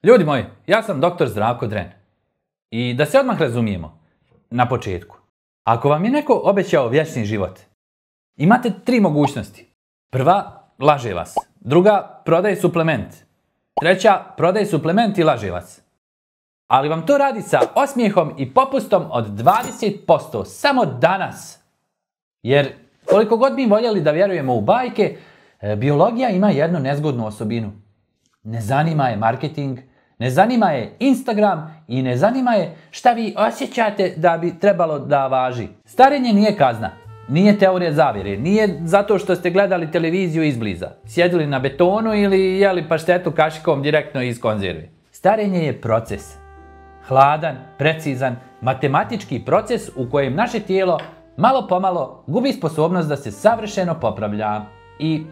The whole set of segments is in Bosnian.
Ljudi moji, ja sam dr. Zdravko Dren. I da se odmah razumijemo, na početku. Ako vam je neko obećao vječni život, imate 3 mogućnosti. Prva, laže vas. Druga, prodaje suplement. Treća, prodaje suplement i laže vas. Ali vam to radi sa osmijehom i popustom od 20% samo danas. Jer koliko god mi voljeli da vjerujemo u bajke, biologija ima jednu nezgodnu osobinu. Ne zanima je marketing, ne zanima je Instagram i ne zanima je šta vi osjećate da bi trebalo da važi. Starenje nije kazna, nije teorija zavjere, nije zato što ste gledali televiziju izbliza, sjedili na betonu ili jeli paštetu kašikom direktno iz konzerve. Starenje je proces. Hladan, precizan, matematički proces u kojem naše tijelo malo pomalo gubi sposobnost da se savršeno popravlja. I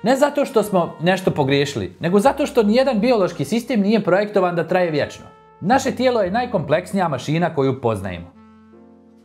ne zato što smo nešto pogriješili, nego zato što nijedan biološki sistem nije projektovan da traje vječno. Naše tijelo je najkompleksnija mašina koju poznajemo.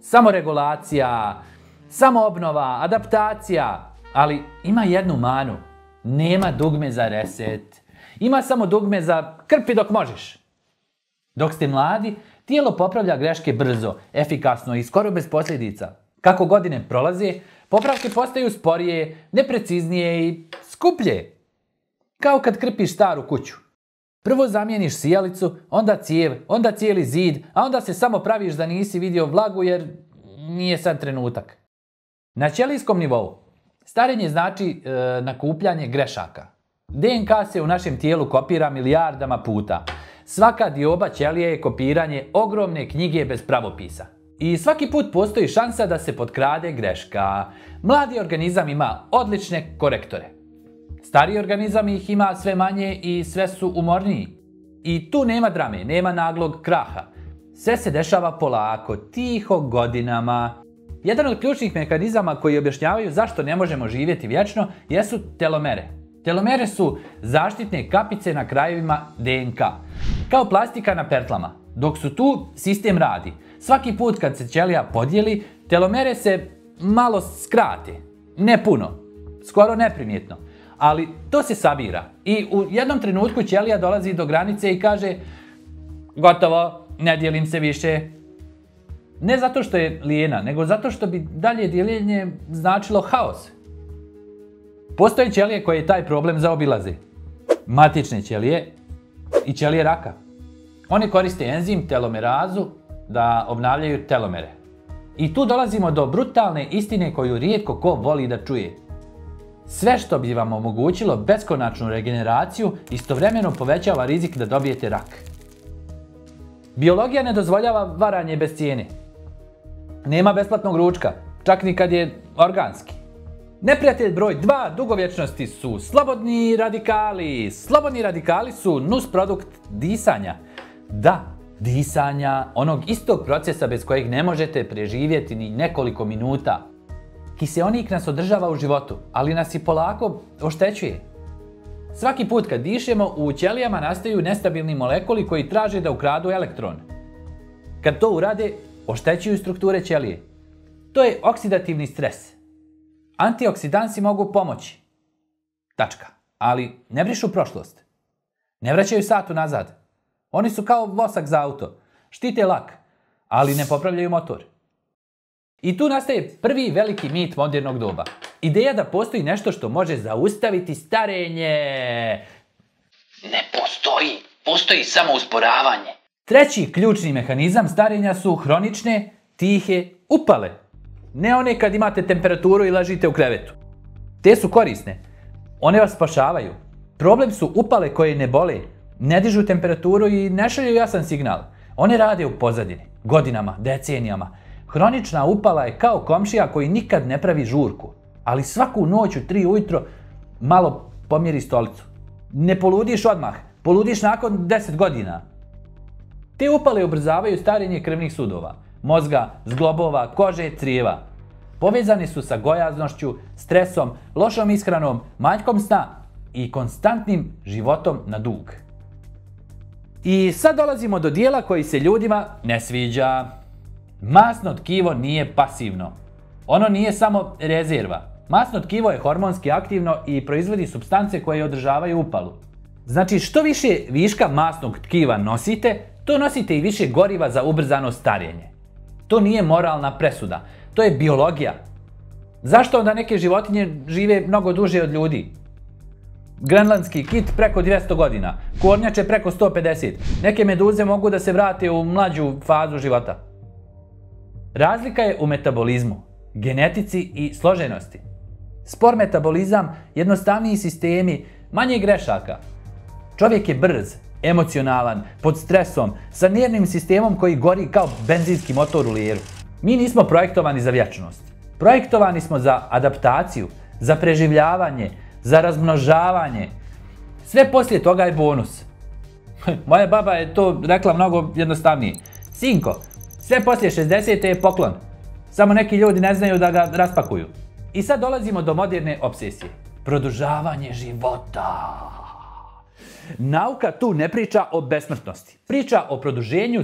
Samoregulacija, samoobnova, adaptacija, ali ima jednu manu. Nema dugme za reset. Ima samo dugme za krpi dok možeš. Dok ste mladi, tijelo popravlja greške brzo, efikasno i skoro bez posljedica. Kako godine prolaze, popravke postaju sporije, nepreciznije i skuplje. Kao kad krpiš staru kuću. Prvo zamijeniš sijalicu, onda cijev, onda cijeli zid, a onda se samo praviš da nisi vidio vlagu jer nije sad trenutak. Na ćelijskom nivou starenje znači nakupljanje grešaka. DNK se u našem tijelu kopira milijardama puta. Svaka dioba ćelije je kopiranje ogromne knjige bez pravopisa. I svaki put postoji šansa da se potkrade greška. Mladi organizam ima odlične korektore. Stariji organizam ih ima sve manje i sve su umorniji. I tu nema drame, nema naglog kraha. Sve se dešava polako, tiho godinama. Jedan od ključnih mehanizama koji objašnjavaju zašto ne možemo živjeti vječno jesu telomere. Telomere su zaštitne kapice na krajevima DNK. Kao plastika na pertlama. Dok su tu, sistem radi. Svaki put kad se ćelija podijeli, telomere se malo skrate. Ne puno. Skoro neprimjetno. Ali to se sabira. I u jednom trenutku ćelija dolazi do granice i kaže gotovo, ne dijelim se više. Ne zato što je lijena, nego zato što bi dalje dijeljenje značilo haos. Postoje ćelije koje taj problem zaobilaze. Matične ćelije i ćelije raka. One koriste enzim telomerazu da obnavljaju telomere. I tu dolazimo do brutalne istine koju rijetko ko voli da čuje. Sve što bi vam omogućilo beskonačnu regeneraciju istovremeno povećava rizik da dobijete rak. Biologija ne dozvoljava varanje bez cijene. Nema besplatnog ručka, čak ni kad je organski. Neprijatelj broj 2 dugovječnosti su slobodni radikali. Slobodni radikali su nusprodukt disanja. Da, disanja, onog istog procesa bez kojeg ne možete preživjeti ni nekoliko minuta. Kiseonik nas održava u životu, ali nas i polako oštećuje. Svaki put kad dišemo, u ćelijama nastaju nestabilni molekuli koji traže da ukradu elektron. Kad to urade, oštećuju strukture ćelije. To je oksidativni stres. Antioksidansi mogu pomoći. Tačka. Ali ne brišu prošlost. Ne vraćaju sat unazad. Oni su kao vosak za auto. Štite lak, ali ne popravljaju motor. I tu nastaje prvi veliki mit modernog doba. Ideja da postoji nešto što može zaustaviti starenje. Ne postoji. Postoji samo usporavanje. Treći ključni mehanizam starenja su hronične, tihe upale. Ne one kad imate temperaturu i ležite u krevetu. Te su korisne. One vas spašavaju. Problem su upale koje ne bole, ne dižu temperaturu i ne šalju jasan signal. One rade u pozadini, godinama, decenijama. Hronična upala je kao komšija koji nikad ne pravi žurku, ali svaku noć u 3 ujutro malo pomjeri stolicu. Ne poludiš odmah, poludiš nakon 10 godina. Te upale ubrzavaju starenje krvnih sudova, mozga, zglobova, kože, crijeva. Povezani su sa gojaznošću, stresom, lošom ishranom, manjkom sna i konstantnim životom na dug. I sad dolazimo do dijela koji se ljudima ne sviđa. Masno tkivo nije pasivno. Ono nije samo rezerva. Masno tkivo je hormonski aktivno i proizvodi supstance koje održavaju upalu. Znači, što više viška masnog tkiva nosite, to nosite i više goriva za ubrzano starenje. To nije moralna presuda, to je biologija. Zašto onda neke životinje žive mnogo duže od ljudi? Grenlandski kit preko 200 godina, kornjače preko 150. Neke meduze mogu da se vrate u mlađu fazu života. Razlika je u metabolizmu, genetici i složenosti. Spor metabolizam, jednostavniji sistemi, manje grešaka. Čovjek je brz, emocionalan, pod stresom, sa nervnim sistemom koji gori kao benzinski motor u lijeru. Mi nismo projektovani za vječnost. Projektovani smo za adaptaciju, za preživljavanje, za razmnožavanje. Sve poslije toga je bonus. Moja baba je to rekla mnogo jednostavnije. Sinko, sve poslije 60. je poklon. Samo neki ljudi ne znaju da ga raspakuju. I sad dolazimo do moderne obsesije. Produžavanje života. Nauka tu ne priča o besmrtnosti. Priča o produženju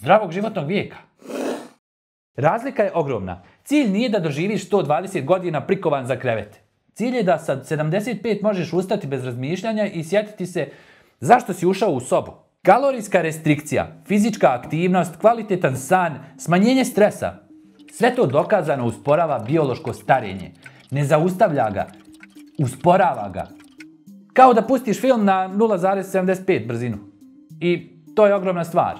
zdravog životnog vijeka. Razlika je ogromna. Cilj nije da doživiš 120 godina prikovan za krevet. Cilj je da sa 75 možeš ustati bez razmišljanja i sjetiti se zašto si ušao u sobu. Kalorijska restrikcija, fizička aktivnost, kvalitetan san, smanjenje stresa. Sve to dokazano usporava biološko starenje. Ne zaustavlja ga, usporava ga. Kao da pustiš film na 0,75 brzinu. I to je ogromna stvar.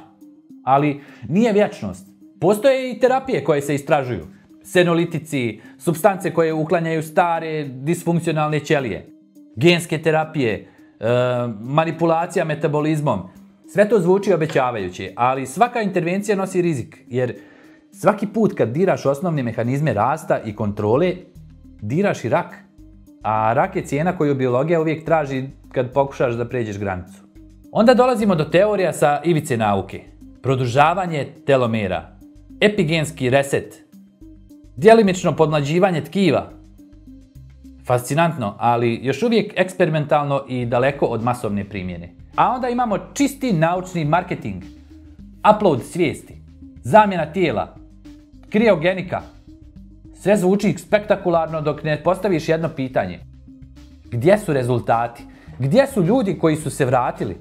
Ali nije vječnost. Postoje i terapije koje se istražuju. Senolitici, supstance koje uklanjaju stare, disfunkcionalne ćelije. Genske terapije, manipulacija metabolizmom. Sve to zvuči obećavajuće, ali svaka intervencija nosi rizik. Jer svaki put kad diraš osnovne mehanizme rasta i kontrole, diraš i rak. A rak je cijena koju biologija uvijek traži kad pokušaš da pređeš granicu. Onda dolazimo do teorija sa ivice nauke. Produžavanje telomera, epigenski reset, djelimično podmlađivanje tkiva. Fascinantno, ali još uvijek eksperimentalno i daleko od masovne primjene. A onda imamo čisti naučni marketing, upload svijesti, zamjena tijela, kriogenika. Sve zvuči spektakularno dok ne postaviš jedno pitanje. Gdje su rezultati? Gdje su ljudi koji su se vratili?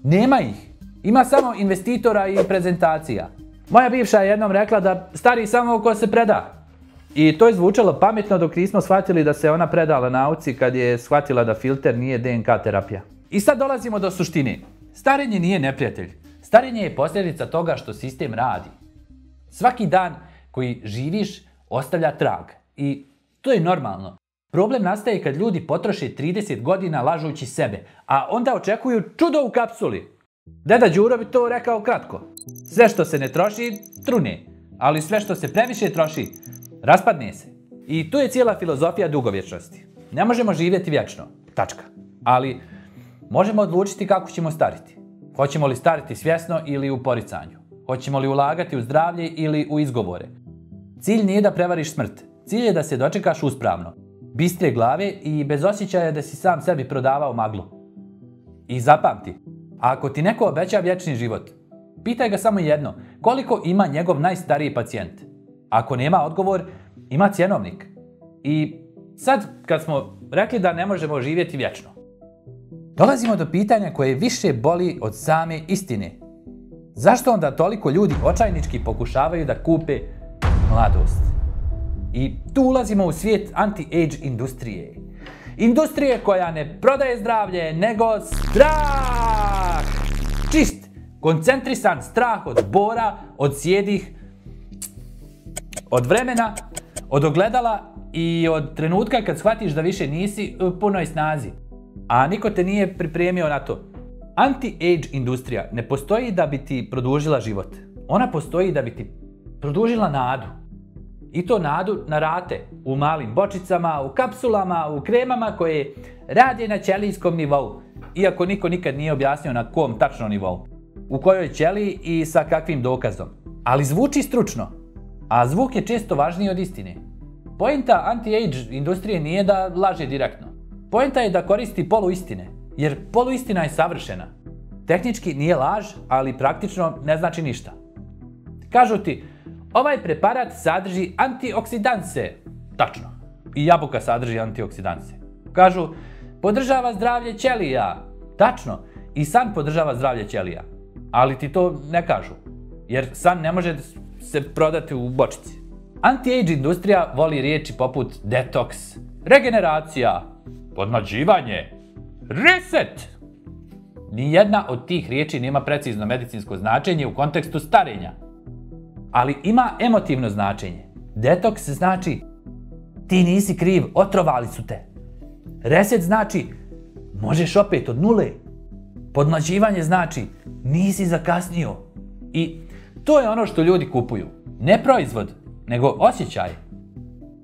Nema ih. Ima samo investitora i prezentacija. Moja bivša je jednom rekla da stari samo ko se preda. I to je zvučalo pametno dok nismo shvatili da se ona predala nauci kad je shvatila da filter nije DNK terapija. I sad dolazimo do suštine. Starenje nije neprijatelj. Starenje je posljedica toga što sistem radi. Svaki dan koji živiš ostavlja trag. I to je normalno. Problem nastaje kad ljudi potroše 30 godina lažući sebe, a onda očekuju čudo u kapsuli. Deda Đuro bi to rekao kratko. Sve što se ne troši, trune. Ali sve što se previše troši, raspadne se. I tu je cijela filozofija dugovječnosti. Ne možemo živjeti vječno. Tačka. Ali možemo odlučiti kako ćemo stariti. Hoćemo li stariti svjesno ili u poricanju? Hoćemo li ulagati u zdravlje ili u izgovore? Cilj nije da prevariš smrt. Cilj je da se dočekaš uspravno. Bistre glave i bez osjećaja da si sam sebi prodavao maglu. I zapamti, ako ti neko obeća vječni život, pitaj ga samo jedno, koliko ima njegov najstariji pacijent. Ako nema odgovor, ima cjenovnik. I sad, kad smo rekli da ne možemo živjeti vječno, dolazimo do pitanja koje više boli od same istine. Zašto onda toliko ljudi očajnički pokušavaju da kupe mladost? I tu ulazimo u svijet anti-age industrije. Industrije koja ne prodaje zdravlje, nego strah! Čist, koncentrisan strah od bora, od sjedih, od vremena, od ogledala i od trenutka kad shvatiš da više nisi u punoj snazi. A niko te nije pripremio na to. Anti-age industrija ne postoji da bi ti produžila život. Ona postoji da bi ti produžila nadu. I to nadu na rate, u malim bočicama, u kapsulama, u kremama koje rade na ćelijskom nivou. Iako niko nikad nije objasnio na kom tačno nivou. U kojoj ćeliji i sa kakvim dokazom. Ali zvuči stručno. A zvuk je često važniji od istine. Poenta anti-age industrije nije da laže direktno. Poenta je da koristi poluistine. Jer poluistina je savršena. Tehnički nije laž, ali praktično ne znači ništa. Kažu ti, ovaj preparat sadrži antioksidanse. Tačno. I jabuka sadrži antioksidanse. Kažu, podržava zdravlje ćelija. Tačno, i san podržava zdravlje ćelija, ali ti to ne kažu, jer san ne može se prodati u bočici. Anti-age industrija voli riječi poput detoks, regeneracija, podmlađivanje, reset. Nijedna od tih riječi nema precizno medicinsko značenje u kontekstu starenja, ali ima emotivno značenje. Detoks znači ti nisi kriv, otrovali su te. Reset znači možeš opet od nule. Podmlađivanje znači nisi zakasnio. I to je ono što ljudi kupuju. Ne proizvod, nego osjećaj.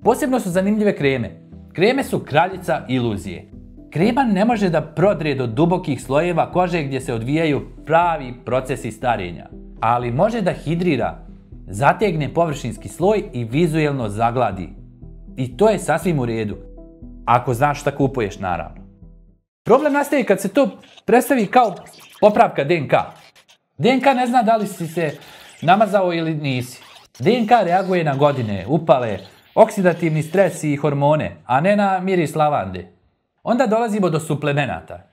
Posebno su zanimljive kreme. Kreme su kraljica iluzije. Krema ne može da prodre do dubokih slojeva kože gdje se odvijaju pravi procesi starenja, ali može da hidrira, zategne površinski sloj i vizuelno zagladi. I to je sasvim u redu. Ako znaš šta kupuješ, naravno. Problem nastaje kad se to predstavi kao popravka DNK. DNK ne zna da li si se namazao ili nisi. DNK reaguje na godine, upale, oksidativni stres i hormone, a ne na miris lavande. Onda dolazimo do suplemenata.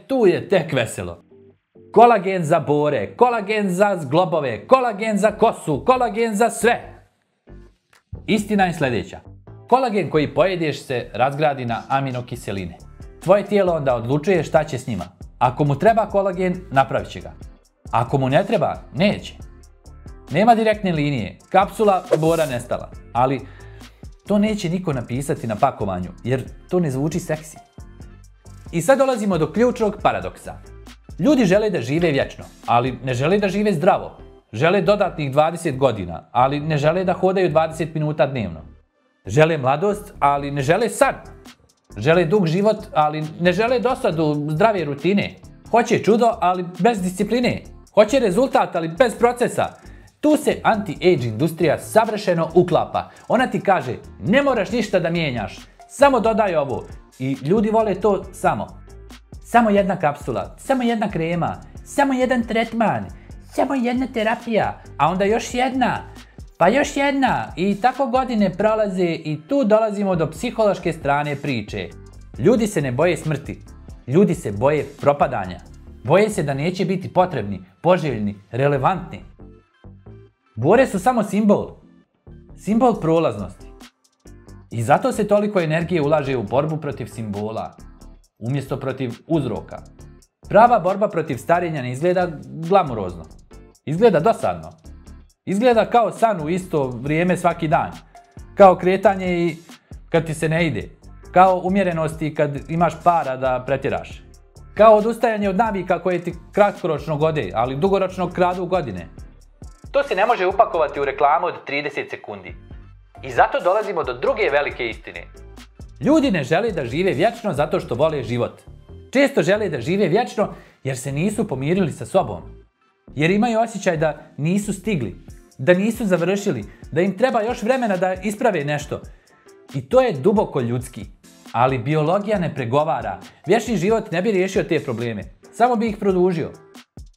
Tu je tek veselo. Kolagen za bore, kolagen za zglobove, kolagen za kosu, kolagen za sve. Istina je sljedeća. Kolagen koji pojedeš se razgradi na aminokiseline. Tvoje tijelo onda odlučuje šta će s njima. Ako mu treba kolagen, napravit će ga. Ako mu ne treba, neće. Nema direktne linije, kapsula bora nestala, ali to neće niko napisati na pakovanju, jer to ne zvuči seksi. I sad dolazimo do ključnog paradoksa. Ljudi žele da žive vječno, ali ne žele da žive zdravo. Žele dodatnih 20 godina, ali ne žele da hodaju 20 minuta dnevno. Žele mladost, ali ne žele san. Žele dug život, ali ne žele dosadu zdrave rutine. Hoće čudo, ali bez discipline. Hoće rezultat, ali bez procesa. Tu se anti-age industrija savršeno uklapa. Ona ti kaže, ne moraš ništa da mijenjaš, samo dodaj ovo. I ljudi vole to samo. Samo jedna kapsula, samo jedna krema, samo jedan tretman, samo jedna terapija, a onda još jedna, pa još jedna. I tako godine prolaze i tu dolazimo do psihološke strane priče. Ljudi se ne boje smrti, ljudi se boje propadanja. Boje se da neće biti potrebni, poželjni, relevantni. Bore su samo simbol. Simbol prolaznosti. I zato se toliko energije ulaže u borbu protiv simbola, umjesto protiv uzroka. Prava borba protiv starenja ne izgleda glamurozno. Izgleda dosadno. Izgleda kao san u isto vrijeme svaki dan. Kao kretanje i kad ti se ne ide. Kao umjerenosti kad imaš para da pretjeraš. Kao odustajanje od navika koje ti kratkoročno gode, ali dugoročno kradu godine. To se ne može upakovati u reklamu od 30 sekundi. I zato dolazimo do druge velike istine. Ljudi ne žele da žive vječno zato što vole život. Često žele da žive vječno jer se nisu pomirili sa sobom. Jer imaju osjećaj da nisu stigli, da nisu završili, da im treba još vremena da isprave nešto. I to je duboko ljudski. Ali biologija ne pregovara. Vječni život ne bi riješio te probleme. Samo bi ih produžio.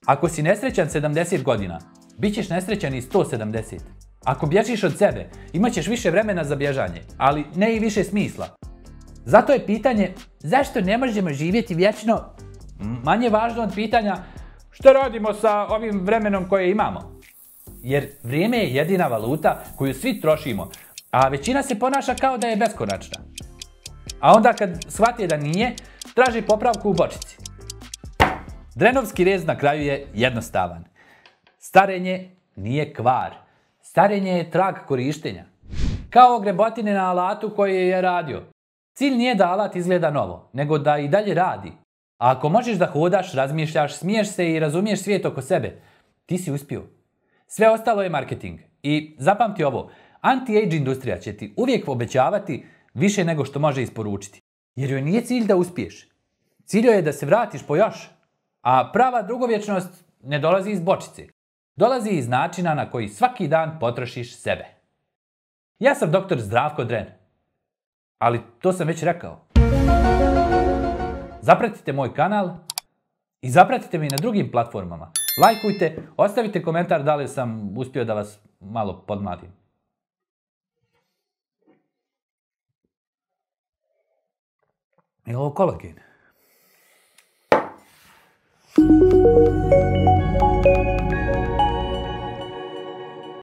Ako si nesrećan 70 godina, bit ćeš nesrećan i 170. Ako bježiš od sebe, imat ćeš više vremena za bježanje, ali ne i više smisla. Zato je pitanje zašto ne možemo živjeti vječno manje važno od pitanja što radimo sa ovim vremenom koje imamo. Jer vrijeme je jedina valuta koju svi trošimo, a većina se ponaša kao da je beskonačna. A onda kad shvati da nije, traži popravku u bočici. Drenovski rez na kraju je jednostavan. Starenje nije kvar. Starenje je trag korištenja. Kao grebotine na alatu koji je radio. Cilj nije da alat izgleda novo, nego da i dalje radi. A ako možeš da hodaš, razmišljaš, smiješ se i razumiješ svijet oko sebe, ti si uspio. Sve ostalo je marketing. I zapamti ovo, anti-age industrija će ti uvijek obećavati više nego što može isporučiti. Jer joj nije cilj da uspiješ. Cilj joj je da se vratiš po još. A prava dugovječnost ne dolazi iz bočice. Dolazi iz načina na koji svaki dan potrošiš sebe. Ja sam dr. Zdravko Dren. Ali to sam već rekao. Zapratite moj kanal i zapratite me i na drugim platformama. Lajkujte, ostavite komentar da li sam uspio da vas malo podmladim. Je li ovo kolagen? Ćao!